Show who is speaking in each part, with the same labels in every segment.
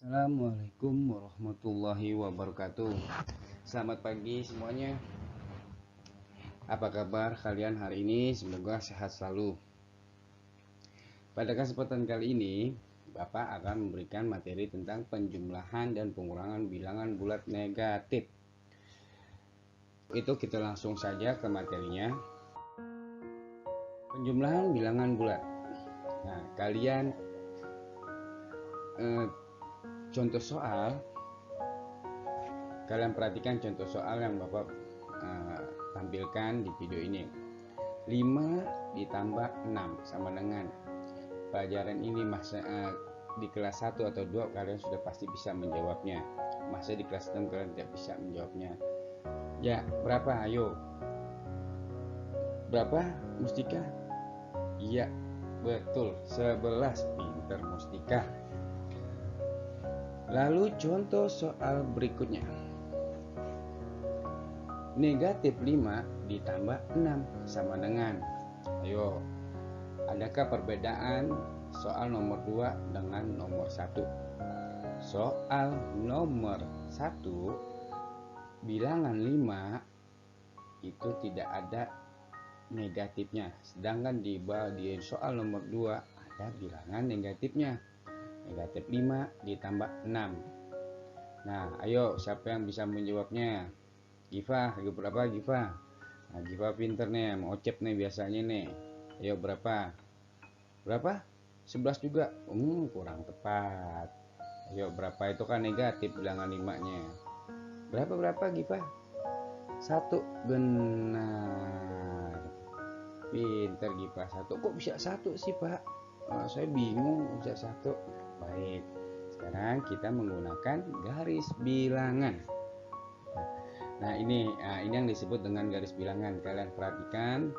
Speaker 1: Assalamualaikum warahmatullahi wabarakatuh. Selamat pagi semuanya. Apa kabar kalian hari ini? Semoga sehat selalu. Pada kesempatan kali ini, Bapak akan memberikan materi tentang penjumlahan dan pengurangan bilangan bulat negatif. Itu kita langsung saja ke materinya. Penjumlahan bilangan bulat. Nah, kalian contoh soal, kalian perhatikan contoh soal yang Bapak tampilkan di video ini. 5 ditambah 6 sama dengan, pelajaran ini masa di kelas 1 atau 2 kalian sudah pasti bisa menjawabnya. Masa di kelas 6 kalian tidak bisa menjawabnya? Ya, berapa? Ayo. Berapa, Mustika? Iya, betul, 11. Pinter Mustika. Lalu contoh soal berikutnya. Negatif 5 ditambah 6 sama dengan, ayo, adakah perbedaan soal nomor 2 dengan nomor 1? Soal nomor 1, bilangan 5 itu tidak ada negatifnya, sedangkan di soal nomor 2 ada bilangan negatifnya. Negatif 5 ditambah 6. Nah, ayo, siapa yang bisa menjawabnya? Giva, berapa Giva? Nah, Giva pinter nih, mau cep nih biasanya nih. Ayo, berapa? Berapa? 11 juga. Kurang tepat. Ayo, berapa? Itu kan negatif bilangan 5-nya. Berapa Giva? 1. Benar. Pinter Giva. 1. Kok bisa 1 sih, Pak? Saya bingung bisa 1. Baik. Sekarang kita menggunakan garis bilangan. Nah, ini yang disebut dengan garis bilangan. Kalian perhatikan,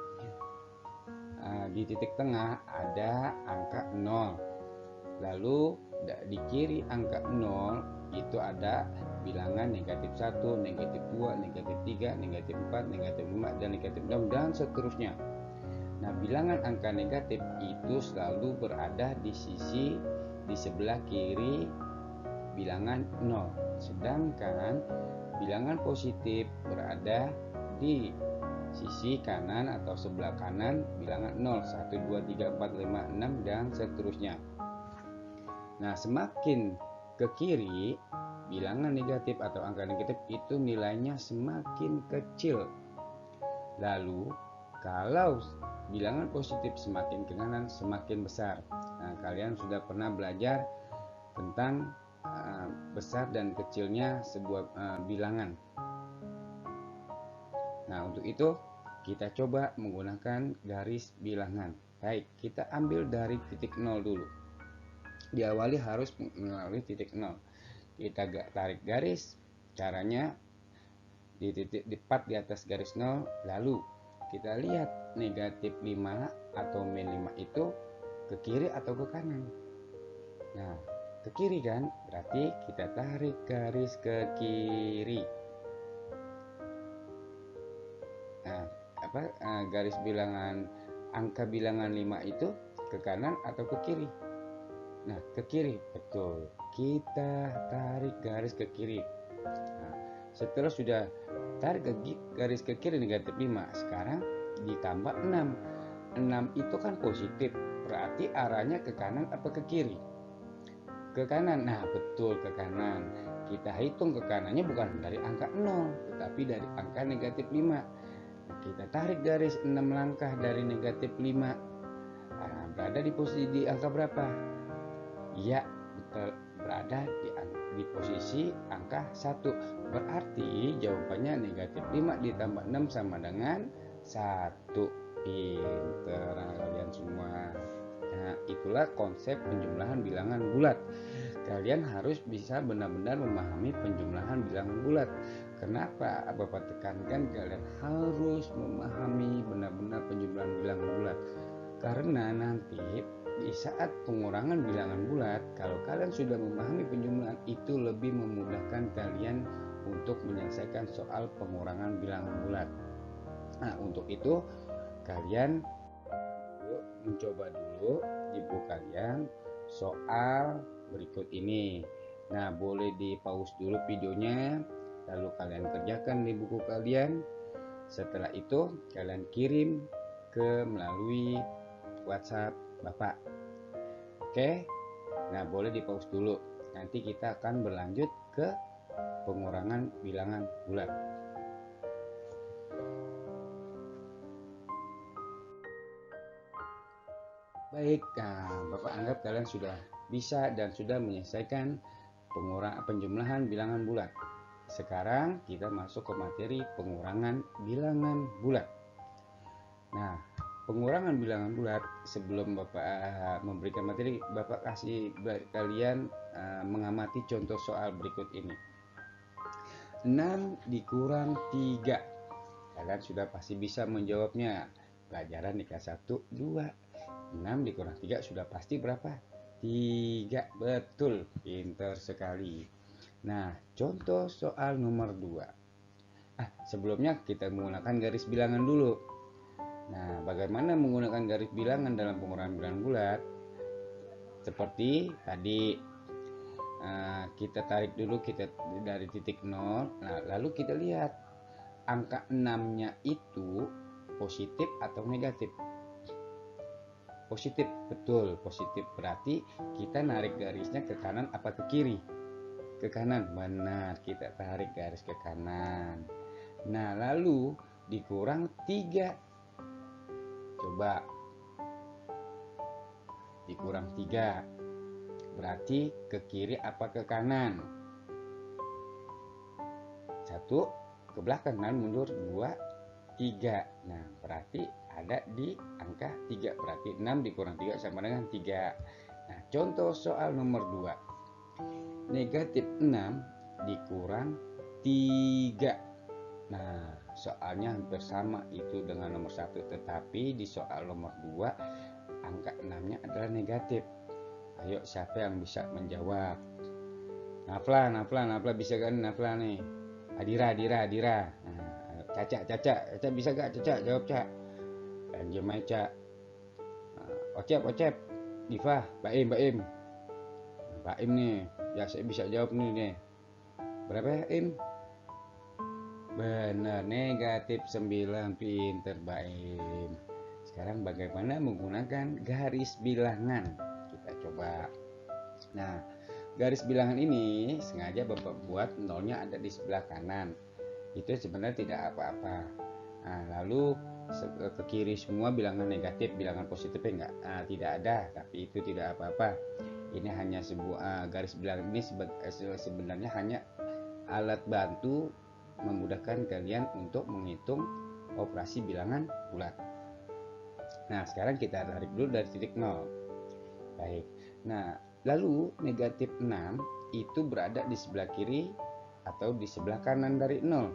Speaker 1: di titik tengah ada angka 0. Lalu di kiri angka 0 itu ada bilangan negatif 1, negatif 2, negatif 3, negatif 4, negatif 5, dan negatif 6, dan seterusnya. Nah, bilangan angka negatif itu selalu berada di sebelah kiri bilangan 0. Sedangkan bilangan positif berada di sisi kanan atau sebelah kanan bilangan 0, 1, 2, 3, 4, 5, 6, dan seterusnya. Nah, semakin ke kiri bilangan negatif atau angka negatif itu nilainya semakin kecil. Lalu kalau bilangan positif semakin ke kanan semakin besar. Nah, kalian sudah pernah belajar tentang besar dan kecilnya sebuah bilangan. Nah, untuk itu kita coba menggunakan garis bilangan. Baik, kita ambil dari titik 0 dulu. Diawali harus melalui titik 0. Kita tarik garis. Caranya di titik tepat di atas garis 0, lalu kita lihat negatif 5 atau min 5 itu ke kiri atau ke kanan. Nah, ke kiri kan, berarti kita tarik garis ke kiri. Nah, garis bilangan angka bilangan 5 itu ke kanan atau ke kiri? Nah, ke kiri, betul. Kita tarik garis ke kiri. Nah, setelah sudah tarik garis ke kiri negatif 5, sekarang ditambah 6. 6 itu kan positif, berarti arahnya ke kanan atau ke kiri? Ke kanan. Nah, betul, ke kanan. Kita hitung ke kanannya bukan dari angka 0, tetapi dari angka negatif 5. Kita tarik garis 6 langkah dari negatif 5. Nah, berada di posisi di angka berapa? Ya, betul, berada di posisi angka 1. Berarti jawabannya negatif 5 ditambah 6 sama dengan 1. Pinter kalian semua. Nah, itulah konsep penjumlahan bilangan bulat. Kalian harus bisa benar-benar memahami penjumlahan bilangan bulat. Kenapa Bapak tekankan kalian harus memahami benar-benar penjumlahan bilangan bulat? Karena nanti di saat pengurangan bilangan bulat, kalau kalian sudah memahami penjumlahan, itu lebih memudahkan kalian untuk menyelesaikan soal pengurangan bilangan bulat. Nah, untuk itu kalian mencoba dulu di buku kalian soal berikut ini. Nah, boleh di pause dulu videonya, lalu kalian kerjakan di buku kalian. Setelah itu kalian kirim melalui WhatsApp Bapak. Oke. Nah, boleh di pause dulu. Nanti kita akan berlanjut ke pengurangan bilangan bulat. Baik, nah, Bapak anggap kalian sudah bisa dan sudah menyelesaikan penjumlahan bilangan bulat. Sekarang kita masuk ke materi pengurangan bilangan bulat. Nah, pengurangan bilangan bulat, sebelum Bapak memberikan materi, Bapak kasih kalian mengamati contoh soal berikut ini. 6 dikurang 3. Kalian sudah pasti bisa menjawabnya. Pelajaran di kelas 1, 2. 6 dikurang 3 sudah pasti berapa? 3. Betul, pintar sekali. Nah, contoh soal nomor 2. Sebelumnya kita menggunakan garis bilangan dulu. Nah, bagaimana menggunakan garis bilangan dalam pengurangan bilangan bulat? Seperti tadi, kita tarik dulu dari titik 0. Nah, lalu kita lihat angka 6-nya itu positif atau negatif. Positif, betul, positif. Berarti kita narik garisnya ke kanan apa ke kiri? Ke kanan, benar, kita tarik garis ke kanan. Nah, lalu dikurang 3. Coba dikurang 3, berarti ke kiri apa ke kanan? 1 ke belakang kan, mundur 2, 3. Nah, berarti ada di angka 3, berarti 6 dikurang 3 sama dengan 3. Nah, contoh soal nomor 2. Negatif 6 dikurang 3. Nah, soalnya hampir sama itu dengan nomor 1, tetapi di soal nomor 2 angka 6-nya adalah negatif. Ayo, siapa yang bisa menjawab? Nafla bisa kan? Nafla nih. Adira. Nah, Caca bisa gak? Caca jawab, Caca. Dan jam aja, Caca. Ocep, Diva, Baim nih. Ya, saya bisa jawab nih. Berapa ya, Im? Benar, negatif 9. Pinter, Baim. Sekarang bagaimana menggunakan garis bilangan? Kita coba. Nah, garis bilangan ini sengaja Bapak buat nolnya ada di sebelah kanan. Itu sebenarnya tidak apa-apa. Nah, lalu ke kiri semua bilangan negatif, bilangan positifnya tidak ada, tapi itu tidak apa-apa. Ini hanya sebuah garis bilangan ini sebenarnya hanya alat bantu memudahkan kalian untuk menghitung operasi bilangan bulat. Nah, sekarang kita tarik dulu dari titik 0. Baik. Nah, lalu negatif 6 itu berada di sebelah kiri atau di sebelah kanan dari 0?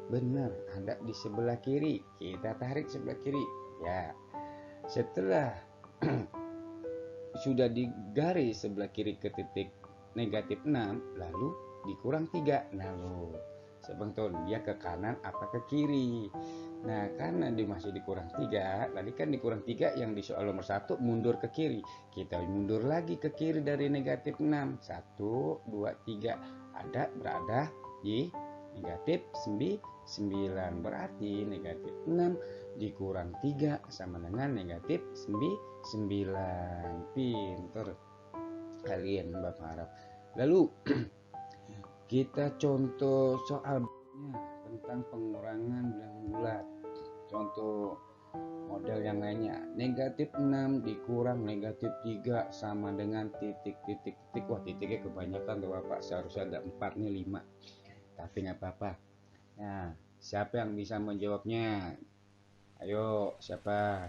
Speaker 1: Benar, ada di sebelah kiri. Kita tarik sebelah kiri. Ya. Setelah sudah digaris sebelah kiri ke titik negatif 6, lalu dikurang 3. Lalu sebetulnya dia ke kanan apa ke kiri? Nah, karena dia masih dikurang 3, tadi kan dikurang 3 yang di soal nomor 1 mundur ke kiri. Kita mundur lagi ke kiri dari negatif 6. 1, 2, 3. Berada di negatif 9. Berarti negatif 6 dikurang 3 sama dengan negatif 9. Pinter kalian, Bapak harap. Lalu kita contoh soalnya tentang pengurangan bilangan bulat. Contoh model yang lainnya. Negatif 6 dikurang negatif 3 sama dengan titik. Wah, titiknya kebanyakan tuh Bapak. Seharusnya ada 4 nih, 5. Tapi nggak apa-apa. Nah, siapa yang bisa menjawabnya? Ayo, siapa?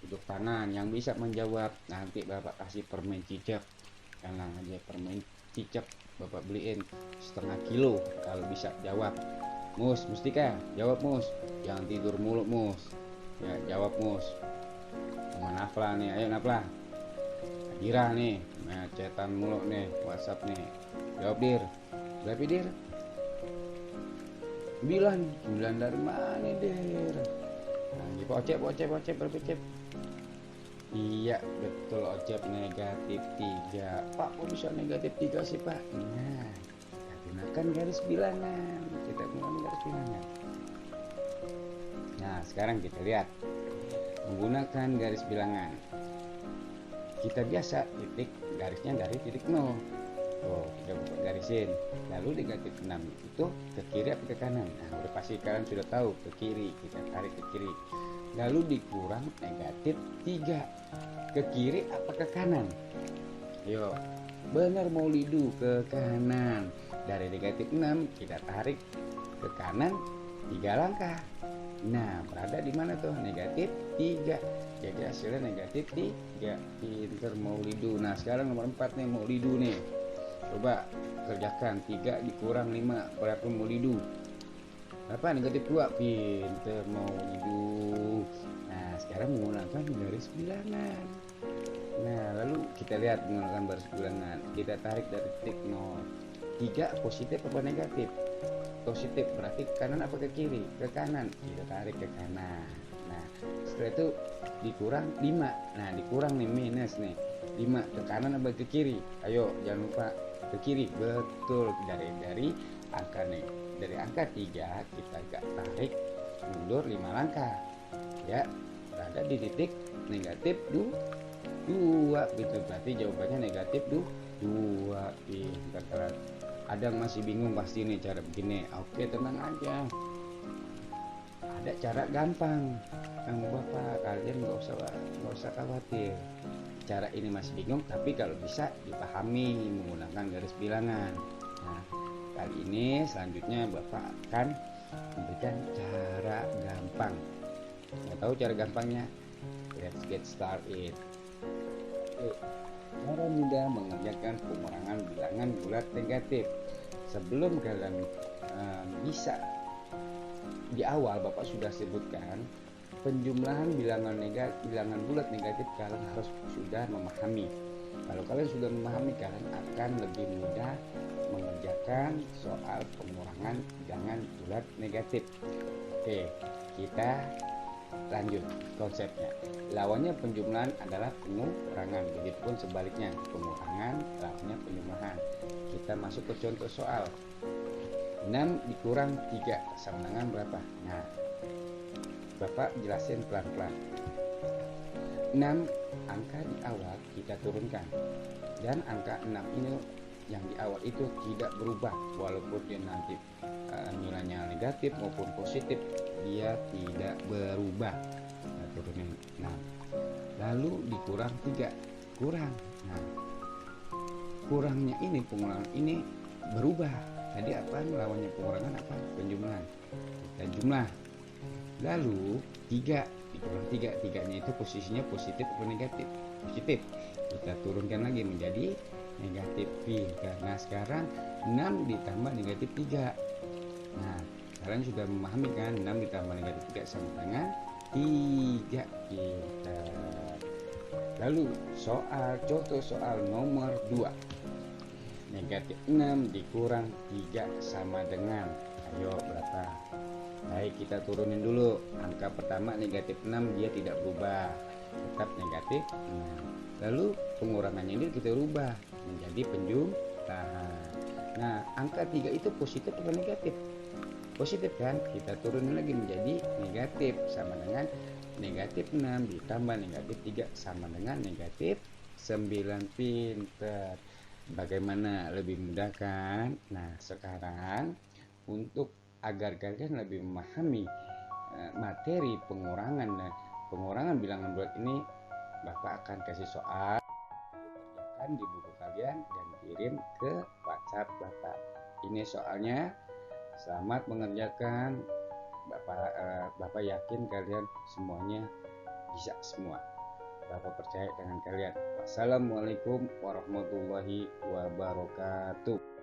Speaker 1: Duduk tangan yang bisa menjawab. Nanti Bapak kasih permen cicak. Tenang aja, permen cicak Bapak beliin 1/2 kilo kalau bisa jawab. Mustika, jawab Mus. Jangan tidur mulu Mus. Ya, jawab Mus. Sama Nafla nih, ayo Nafla. Adira nih, cetan mulu nih, WhatsApp nih. Jawab Dir. Berapa Dir? 9 dari mana Dir? Nah, Ocep berapa Cep? Iya, betul Ojek, negatif 3. Pak, kok bisa negatif 3 sih, Pak? Nah, kita gunakan garis bilangan. Kita gunakan garis bilangan. Nah, sekarang kita lihat. Menggunakan garis bilangan. Kita biasa titik garisnya dari titik 0. Tuh, kita buka garisin. Lalu negatif 6 itu ke kiri atau ke kanan? Nah, udah pasti kalian sudah tahu, ke kiri. Kita tarik ke kiri. Lalu dikurang negatif 3. Ke kiri apa ke kanan? Yuk, benar Maulidu, ke kanan. Dari negatif 6 kita tarik ke kanan 3 langkah. Nah, berada di mana tuh? Negatif 3. Jadi hasilnya negatif 3. Pinter Maulidu. Nah, sekarang nomor 4 nih, Maulidu nih. Coba kerjakan. 3 dikurang 5 berapa Maulidu? Berapa? Negatif 2. Pinter Maulidu. Nah, sekarang menggunakan garis bilangan. Nah, lalu kita lihat menggunakan garis bilangan. Kita tarik dari titik 0. 3 positif apa negatif? Positif, berarti ke kanan apa ke kiri? Ke kanan. Kita tarik ke kanan. Nah, setelah itu dikurang 5. Nah, dikurang nih, minus nih. 5 ke kanan apa ke kiri? Ayo, jangan lupa ke kiri. Betul, dari angka nih. Dari angka 3 kita agak tarik mundur 5 langkah. Ya, berada di titik negatif 2. Gitu, berarti jawabannya negatif 2. Pintar kalian. Ada yang masih bingung pasti nih cara begini. Oke, tenang aja. Ada cara gampang. Kang Bapak, kalian nggak usah khawatir. Cara ini masih bingung, tapi kalau bisa dipahami menggunakan garis bilangan. Nah, kali ini selanjutnya Bapak akan memberikan cara gampang. Mau tahu cara gampangnya? Let's get started. Cara mudah mengerjakan pengurangan bilangan bulat negatif. Sebelum kalian bisa, di awal Bapak sudah sebutkan penjumlahan bilangan bulat negatif, kalian harus sudah memahami. Kalau kalian sudah memahami, kalian akan lebih mudah mengerjakan soal pengurangan bilangan bulat negatif. Oke, kita lanjut konsepnya. Lawannya penjumlahan adalah pengurangan, begitupun sebaliknya, pengurangan lawannya penjumlahan. Kita masuk ke contoh soal. 6 dikurang 3 sama dengan berapa? Nah, Bapak jelasin pelan-pelan. 6 angka di awal kita turunkan, dan angka 6 ini yang di awal itu tidak berubah walaupun dia nanti nilainya negatif maupun positif, dia tidak berubah. Nah, turunin 6. Lalu dikurang 3, kurang. Nah, kurangnya ini, pengurangan ini berubah. Tadi apa lawannya pengurangan? Apa? Penjumlahan. Kita jumlah. Lalu 3 dikurang 3, 3-nya itu posisinya positif atau negatif? Positif. Kita turunkan lagi menjadi negatif 3. Nah, sekarang 6 ditambah negatif 3. Nah, kalian sudah memahami kan, 6 ditambah negatif 3 sama dengan 3. Kita lalu contoh soal nomor 2. Negatif 6 dikurang 3 sama dengan, ayo berapa? Baik, kita turunin dulu. Angka pertama negatif 6, dia tidak berubah, tetap negatif 6. Lalu pengurangannya ini kita rubah menjadi penjumlahan. Nah, angka 3 itu positif atau negatif? Positif kan? Kita turunin lagi menjadi negatif, sama dengan negatif 6 ditambah negatif 3 sama dengan negatif 9. Pinter. Bagaimana, lebih mudah kan? Nah, sekarang untuk agar kalian lebih memahami materi pengurangan bilangan bulat ini, Bapak akan kasih soal, kerjakan di buku kalian dan kirim ke WhatsApp Bapak. Ini soalnya. Selamat mengerjakan. Bapak yakin kalian semuanya bisa semua. Bapak percaya dengan kalian. Wassalamualaikum warahmatullahi wabarakatuh.